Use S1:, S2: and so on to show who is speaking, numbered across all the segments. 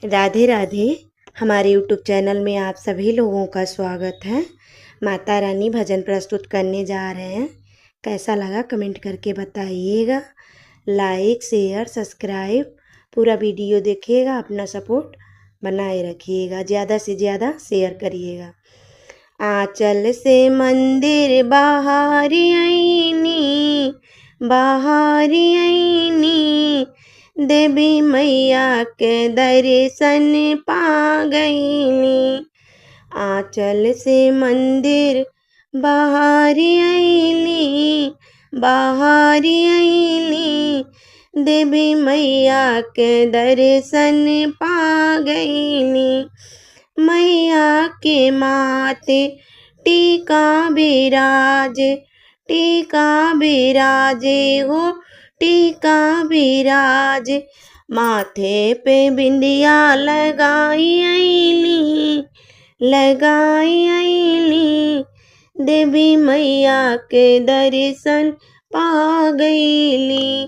S1: राधे राधे। हमारे YouTube channel में आप सभी लोगों का स्वागत है। माता रानी भजन प्रस्तुत करने जा रहे हैं। कैसा लगा कमेंट करके बताइएगा। लाइक शेयर सब्सक्राइब पूरा वीडियो देखिएगा। अपना सपोर्ट बनाए रखिएगा। ज़्यादा से ज़्यादा शेयर करिएगा। आंचल से मंदिर बाहरी आईनी, बाहरी आईनी, देवी मैया के दर्शन पा गईनी। आंचल से मंदिर बाहरी आईनी, बाहरी आईनी, देवी मैया के दर्शन पा गईनी। मैया के माथे टीका बिराज, टीका बिराजे हो, टीका बिराज। माथे पे बिंदिया लगाई आईली, लगाई आईली, देवी मैया के दर्शन पा गईली।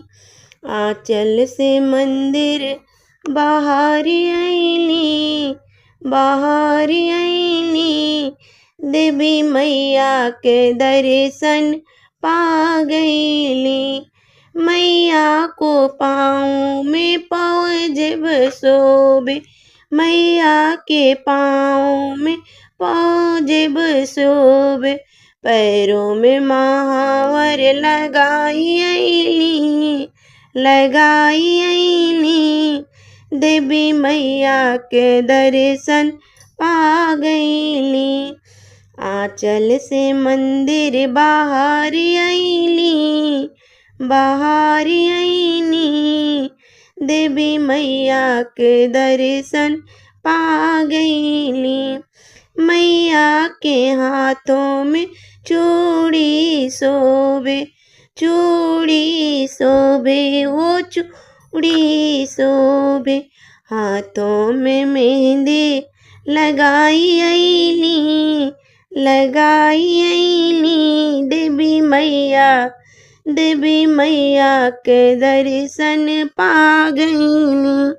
S1: आंचल से मंदिर बाहरी आईली, बाहरी आईली, देवी मैया के दर्शन पा गईली। मैया को पाँव में पाँव शोभे, मैया के पाँव में पाँव शोभे। पैरों में महावर लगाई आईली, लगाई आईली, देवी मैया के दर्शन पा गईली। आंचल से मंदिर बाहरी आईली, बाहरी आईनी, देवी मैया के दर्शन पा गईली। मैया के हाथों में चूड़ी शोभे, चूड़ी शोभे हो, चूड़ी शोभे। हाथों में मेहंदी लगाई आईली, लगाई आईली, देवी मैया, देवी मैया के दर्शन पा गईली।